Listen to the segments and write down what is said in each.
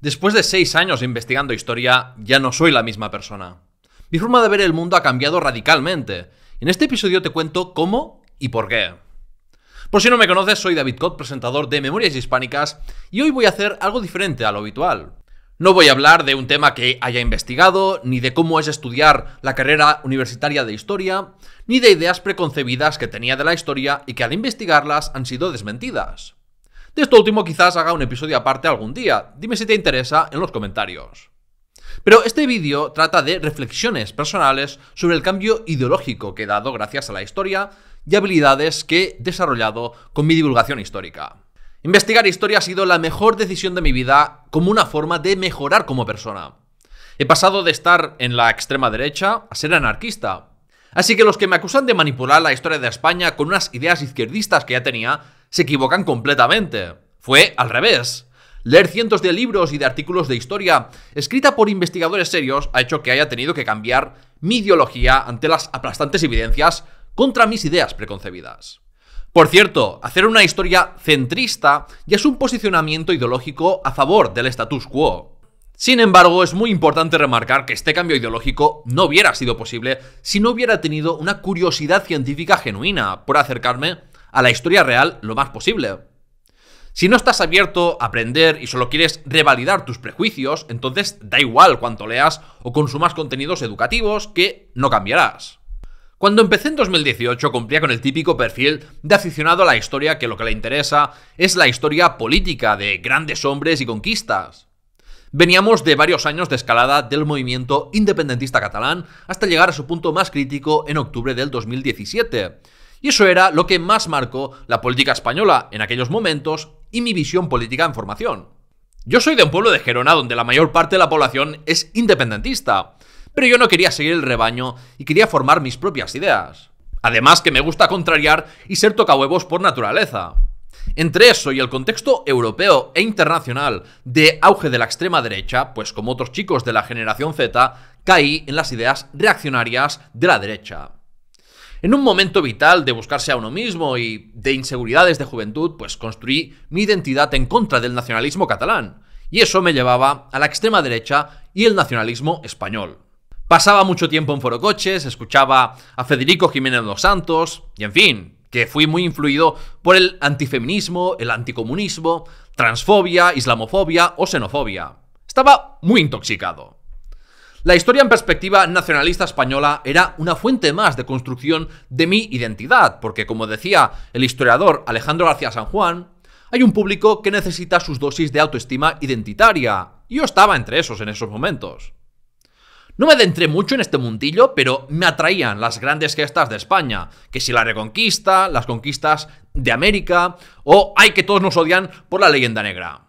Después de 6 años investigando historia, ya no soy la misma persona. Mi forma de ver el mundo ha cambiado radicalmente. En este episodio te cuento cómo y por qué. Por si no me conoces, soy David Cot, presentador de Memorias Hispánicas, y hoy voy a hacer algo diferente a lo habitual. No voy a hablar de un tema que haya investigado, ni de cómo es estudiar la carrera universitaria de historia, ni de ideas preconcebidas que tenía de la historia y que al investigarlas han sido desmentidas. De esto último quizás haga un episodio aparte algún día, dime si te interesa en los comentarios. Pero este vídeo trata de reflexiones personales sobre el cambio ideológico que he dado gracias a la historia y habilidades que he desarrollado con mi divulgación histórica. Investigar historia ha sido la mejor decisión de mi vida como una forma de mejorar como persona. He pasado de estar en la extrema derecha a ser anarquista. Así que los que me acusan de manipular la historia de España con unas ideas izquierdistas que ya tenía, se equivocan completamente. Fue al revés. Leer cientos de libros y de artículos de historia escrita por investigadores serios ha hecho que haya tenido que cambiar mi ideología ante las aplastantes evidencias contra mis ideas preconcebidas. Por cierto, hacer una historia centrista ya es un posicionamiento ideológico a favor del status quo. Sin embargo, es muy importante remarcar que este cambio ideológico no hubiera sido posible si no hubiera tenido una curiosidad científica genuina por acercarme a la historia real lo más posible. Si no estás abierto a aprender y solo quieres revalidar tus prejuicios, entonces da igual cuánto leas o consumas contenidos educativos que no cambiarás. Cuando empecé en 2018 cumplía con el típico perfil de aficionado a la historia que lo que le interesa es la historia política de grandes hombres y conquistas. Veníamos de varios años de escalada del movimiento independentista catalán hasta llegar a su punto más crítico en octubre del 2017. Y eso era lo que más marcó la política española en aquellos momentos y mi visión política en formación. Yo soy de un pueblo de Gerona donde la mayor parte de la población es independentista, pero yo no quería seguir el rebaño y quería formar mis propias ideas. Además que me gusta contrariar y ser tocahuevos por naturaleza. Entre eso y el contexto europeo e internacional de auge de la extrema derecha, pues como otros chicos de la generación Z, caí en las ideas reaccionarias de la derecha. En un momento vital de buscarse a uno mismo y de inseguridades de juventud, pues construí mi identidad en contra del nacionalismo catalán, y eso me llevaba a la extrema derecha y el nacionalismo español. Pasaba mucho tiempo en forocoches, escuchaba a Federico Jiménez dos Santos, y en fin, que fui muy influido por el antifeminismo, el anticomunismo, transfobia, islamofobia o xenofobia. Estaba muy intoxicado. La historia en perspectiva nacionalista española era una fuente más de construcción de mi identidad, porque como decía el historiador Alejandro García San Juan, hay un público que necesita sus dosis de autoestima identitaria, y yo estaba entre esos en esos momentos. No me adentré mucho en este mundillo, pero me atraían las grandes gestas de España, que si la Reconquista, las conquistas de América, o ¡ay, que todos nos odian por la leyenda negra!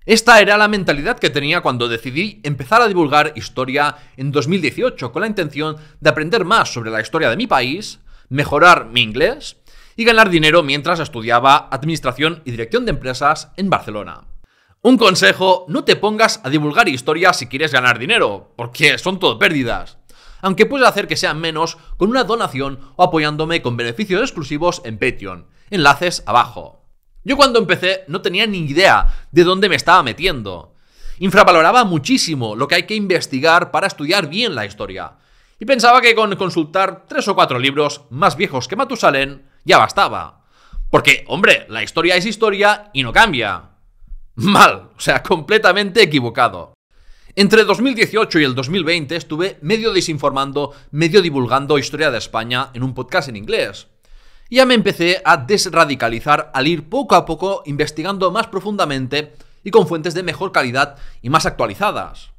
Esta era la mentalidad que tenía cuando decidí empezar a divulgar historia en 2018 con la intención de aprender más sobre la historia de mi país, mejorar mi inglés y ganar dinero mientras estudiaba Administración y Dirección de Empresas en Barcelona. Un consejo, no te pongas a divulgar historia si quieres ganar dinero, porque son todo pérdidas. Aunque puedes hacer que sean menos con una donación o apoyándome con beneficios exclusivos en Patreon. Enlaces abajo. Yo cuando empecé no tenía ni idea de dónde me estaba metiendo. Infravaloraba muchísimo lo que hay que investigar para estudiar bien la historia. Y pensaba que con consultar 3 o 4 libros más viejos que Matusalén ya bastaba. Porque, hombre, la historia es historia y no cambia. Mal, o sea, completamente equivocado. Entre 2018 y el 2020 estuve medio desinformando, medio divulgando historia de España en un podcast en inglés. Y ya me empecé a desradicalizar al ir poco a poco investigando más profundamente y con fuentes de mejor calidad y más actualizadas.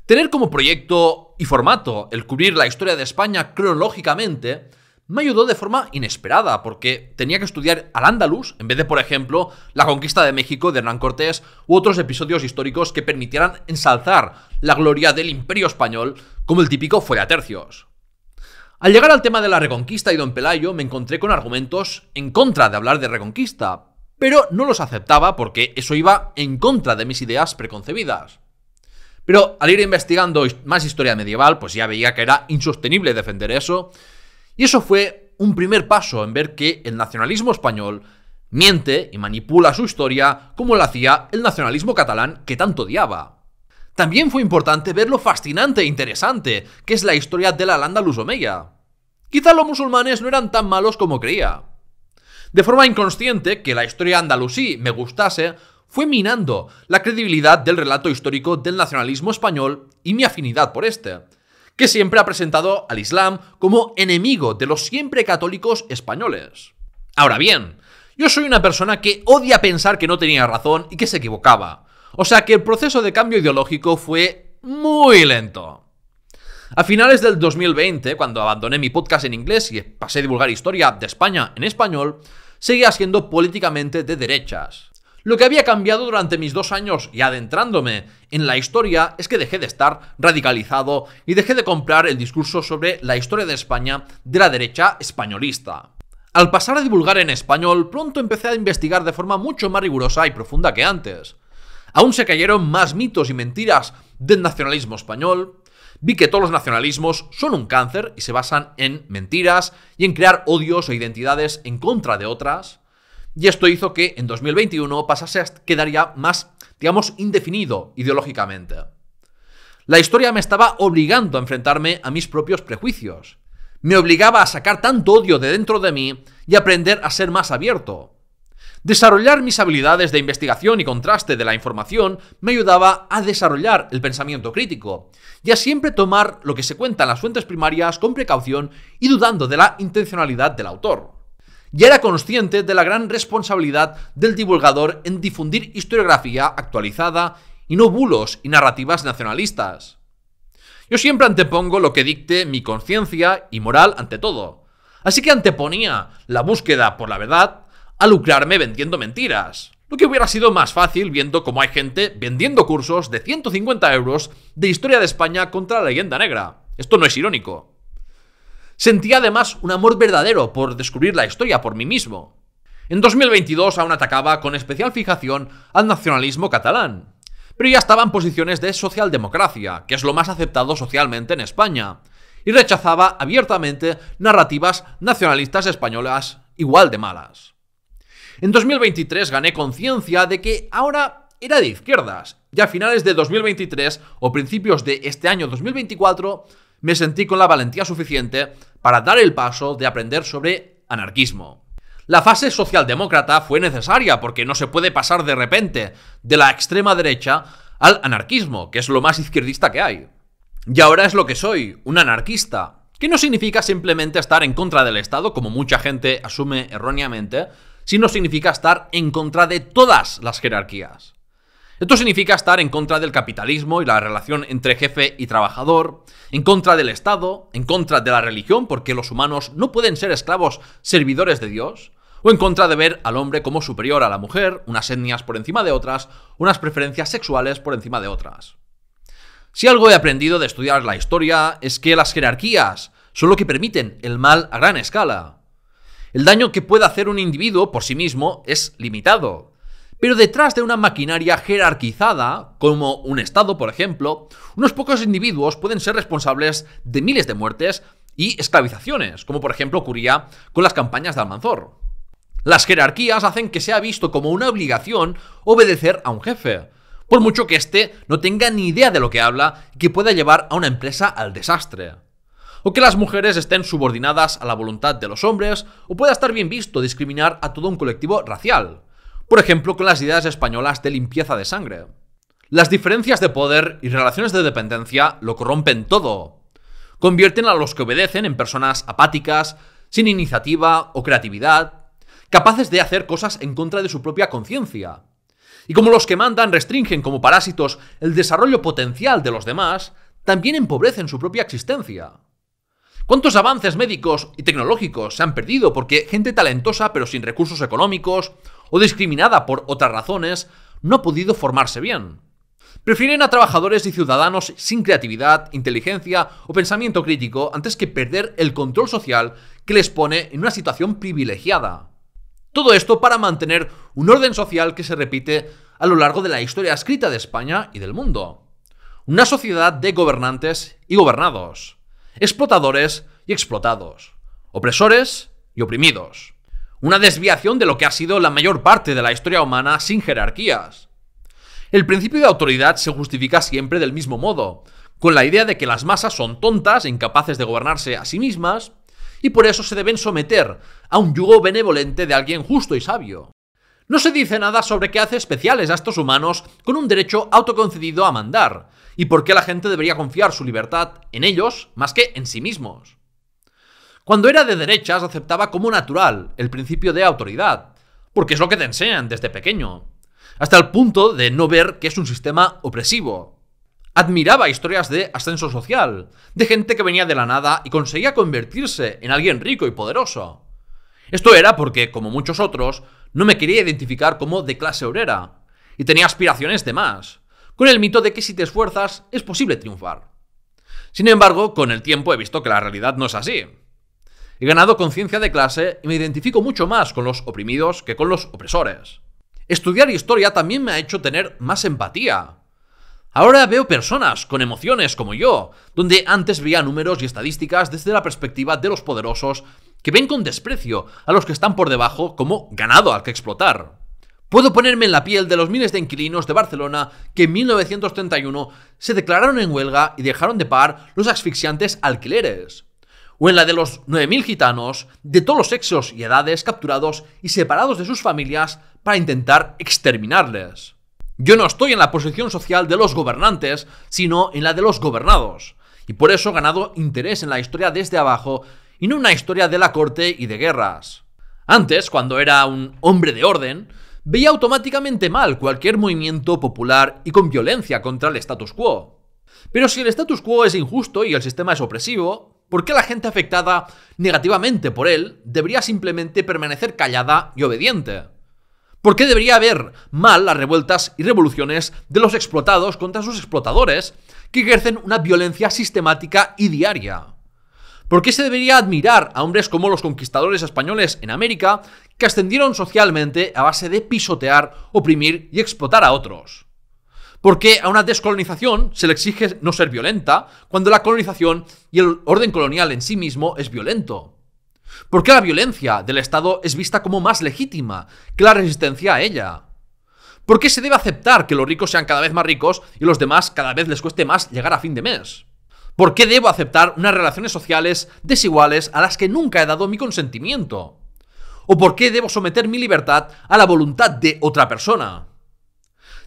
Tener como proyecto y formato el cubrir la historia de España cronológicamente me ayudó de forma inesperada porque tenía que estudiar Al-Ándalus en vez de, por ejemplo, la conquista de México de Hernán Cortés u otros episodios históricos que permitieran ensalzar la gloria del Imperio Español como el típico fueratercios. Al llegar al tema de la Reconquista y Don Pelayo me encontré con argumentos en contra de hablar de Reconquista, pero no los aceptaba porque eso iba en contra de mis ideas preconcebidas. Pero al ir investigando más historia medieval, pues ya veía que era insostenible defender eso, y eso fue un primer paso en ver que el nacionalismo español Miente y manipula su historia como lo hacía el nacionalismo catalán que tanto odiaba. También fue importante ver lo fascinante e interesante que es la historia de la Al-Ándalus omeya. Quizá los musulmanes no eran tan malos como creía. De forma inconsciente, que la historia andalusí me gustase fue minando la credibilidad del relato histórico del nacionalismo español y mi afinidad por este, que siempre ha presentado al Islam como enemigo de los siempre católicos españoles. Ahora bien, yo soy una persona que odia pensar que no tenía razón y que se equivocaba, o sea que el proceso de cambio ideológico fue muy lento. A finales del 2020, cuando abandoné mi podcast en inglés y pasé a divulgar historia de España en español, seguía siendo políticamente de derechas. Lo que había cambiado durante mis 2 años y adentrándome en la historia es que dejé de estar radicalizado y dejé de comprar el discurso sobre la historia de España de la derecha españolista. Al pasar a divulgar en español, pronto empecé a investigar de forma mucho más rigurosa y profunda que antes. Aún se cayeron más mitos y mentiras del nacionalismo español. Vi que todos los nacionalismos son un cáncer y se basan en mentiras y en crear odios o identidades en contra de otras. Y esto hizo que en 2021 pasase a quedar ya más, digamos, indefinido ideológicamente. La historia me estaba obligando a enfrentarme a mis propios prejuicios. Me obligaba a sacar tanto odio de dentro de mí y aprender a ser más abierto. Desarrollar mis habilidades de investigación y contraste de la información me ayudaba a desarrollar el pensamiento crítico y a siempre tomar lo que se cuenta en las fuentes primarias con precaución y dudando de la intencionalidad del autor. Y era consciente de la gran responsabilidad del divulgador en difundir historiografía actualizada y no bulos y narrativas nacionalistas. Yo siempre antepongo lo que dicte mi conciencia y moral ante todo, así que anteponía la búsqueda por la verdad a lucrarme vendiendo mentiras, lo que hubiera sido más fácil viendo cómo hay gente vendiendo cursos de 150 euros de historia de España contra la leyenda negra. Esto no es irónico. Sentía además un amor verdadero por descubrir la historia por mí mismo. En 2022 aún atacaba con especial fijación al nacionalismo catalán, pero ya estaba en posiciones de socialdemocracia, que es lo más aceptado socialmente en España, y rechazaba abiertamente narrativas nacionalistas españolas igual de malas. En 2023 gané conciencia de que ahora era de izquierdas, y a finales de 2023 o principios de este año 2024 me sentí con la valentía suficiente para dar el paso de aprender sobre anarquismo. La fase socialdemócrata fue necesaria porque no se puede pasar de repente de la extrema derecha al anarquismo, que es lo más izquierdista que hay. Y ahora es lo que soy, un anarquista, que no significa simplemente estar en contra del Estado, como mucha gente asume erróneamente, sino significa estar en contra de todas las jerarquías. Esto significa estar en contra del capitalismo y la relación entre jefe y trabajador, en contra del Estado, en contra de la religión, porque los humanos no pueden ser esclavos servidores de Dios, o en contra de ver al hombre como superior a la mujer, unas etnias por encima de otras, unas preferencias sexuales por encima de otras. Si algo he aprendido de estudiar la historia es que las jerarquías son lo que permiten el mal a gran escala. El daño que puede hacer un individuo por sí mismo es limitado. Pero detrás de una maquinaria jerarquizada, como un Estado, por ejemplo, unos pocos individuos pueden ser responsables de miles de muertes y esclavizaciones, como por ejemplo ocurría con las campañas de Almanzor. Las jerarquías hacen que sea visto como una obligación obedecer a un jefe, por mucho que éste no tenga ni idea de lo que habla y que pueda llevar a una empresa al desastre. O que las mujeres estén subordinadas a la voluntad de los hombres, o pueda estar bien visto discriminar a todo un colectivo racial. Por ejemplo, con las ideas españolas de limpieza de sangre. Las diferencias de poder y relaciones de dependencia lo corrompen todo. Convierten a los que obedecen en personas apáticas, sin iniciativa o creatividad, capaces de hacer cosas en contra de su propia conciencia. Y como los que mandan restringen como parásitos el desarrollo potencial de los demás, también empobrecen su propia existencia. ¿Cuántos avances médicos y tecnológicos se han perdido porque gente talentosa pero sin recursos económicos o discriminada por otras razones no ha podido formarse bien? Prefieren a trabajadores y ciudadanos sin creatividad, inteligencia o pensamiento crítico antes que perder el control social que les pone en una situación privilegiada. Todo esto para mantener un orden social que se repite a lo largo de la historia escrita de España y del mundo. Una sociedad de gobernantes y gobernados, explotadores y explotados, opresores y oprimidos. Una desviación de lo que ha sido la mayor parte de la historia humana sin jerarquías. El principio de autoridad se justifica siempre del mismo modo, con la idea de que las masas son tontas e incapaces de gobernarse a sí mismas, y por eso se deben someter a un yugo benevolente de alguien justo y sabio. No se dice nada sobre qué hace especiales a estos humanos con un derecho autoconcedido a mandar, y por qué la gente debería confiar su libertad en ellos más que en sí mismos. Cuando era de derechas aceptaba como natural el principio de autoridad, porque es lo que te enseñan desde pequeño, hasta el punto de no ver que es un sistema opresivo. Admiraba historias de ascenso social, de gente que venía de la nada y conseguía convertirse en alguien rico y poderoso. Esto era porque, como muchos otros, no me quería identificar como de clase obrera, y tenía aspiraciones de más, con el mito de que si te esfuerzas es posible triunfar. Sin embargo, con el tiempo he visto que la realidad no es así. He ganado conciencia de clase y me identifico mucho más con los oprimidos que con los opresores. Estudiar historia también me ha hecho tener más empatía. Ahora veo personas con emociones como yo, donde antes veía números y estadísticas desde la perspectiva de los poderosos que ven con desprecio a los que están por debajo como ganado al que explotar. Puedo ponerme en la piel de los miles de inquilinos de Barcelona que en 1931 se declararon en huelga y dejaron de pagar los asfixiantes alquileres. O en la de los 9.000 gitanos de todos los sexos y edades capturados y separados de sus familias para intentar exterminarles. Yo no estoy en la posición social de los gobernantes, sino en la de los gobernados, y por eso he ganado interés en la historia desde abajo y no una historia de la corte y de guerras. Antes, cuando era un hombre de orden, veía automáticamente mal cualquier movimiento popular y con violencia contra el status quo. Pero si el status quo es injusto y el sistema es opresivo, ¿por qué la gente afectada negativamente por él debería simplemente permanecer callada y obediente? ¿Por qué debería haber mal las revueltas y revoluciones de los explotados contra sus explotadores que ejercen una violencia sistemática y diaria? ¿Por qué se debería admirar a hombres como los conquistadores españoles en América que ascendieron socialmente a base de pisotear, oprimir y explotar a otros? ¿Por qué a una descolonización se le exige no ser violenta cuando la colonización y el orden colonial en sí mismo es violento? ¿Por qué la violencia del Estado es vista como más legítima que la resistencia a ella? ¿Por qué se debe aceptar que los ricos sean cada vez más ricos y los demás cada vez les cueste más llegar a fin de mes? ¿Por qué debo aceptar unas relaciones sociales desiguales a las que nunca he dado mi consentimiento? ¿O por qué debo someter mi libertad a la voluntad de otra persona?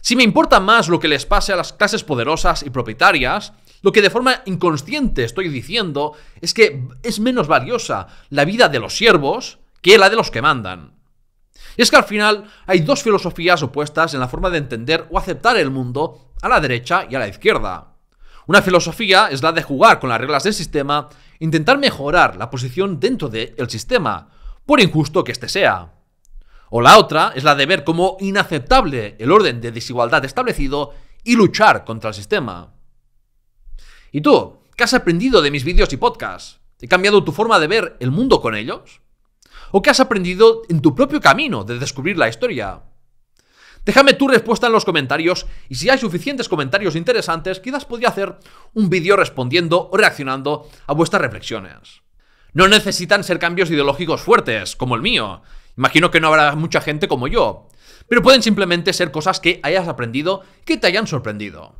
Si me importa más lo que les pase a las clases poderosas y propietarias, lo que de forma inconsciente estoy diciendo es que es menos valiosa la vida de los siervos que la de los que mandan. Y es que al final hay dos filosofías opuestas en la forma de entender o aceptar el mundo a la derecha y a la izquierda. Una filosofía es la de jugar con las reglas del sistema e intentar mejorar la posición dentro del sistema, por injusto que éste sea. O la otra es la de ver como inaceptable el orden de desigualdad establecido y luchar contra el sistema. ¿Y tú? ¿Qué has aprendido de mis vídeos y podcasts? ¿He cambiado tu forma de ver el mundo con ellos? ¿O qué has aprendido en tu propio camino de descubrir la historia? Déjame tu respuesta en los comentarios y si hay suficientes comentarios interesantes, quizás podría hacer un vídeo respondiendo o reaccionando a vuestras reflexiones. No necesitan ser cambios ideológicos fuertes, como el mío. Imagino que no habrá mucha gente como yo, pero pueden simplemente ser cosas que hayas aprendido que te hayan sorprendido.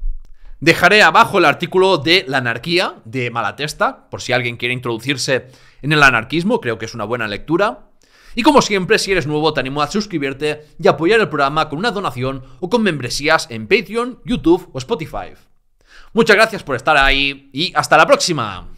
Dejaré abajo el artículo de La anarquía, de Malatesta, por si alguien quiere introducirse en el anarquismo, creo que es una buena lectura. Y como siempre, si eres nuevo, te animo a suscribirte y apoyar el programa con una donación o con membresías en Patreon, YouTube o Spotify. Muchas gracias por estar ahí y hasta la próxima.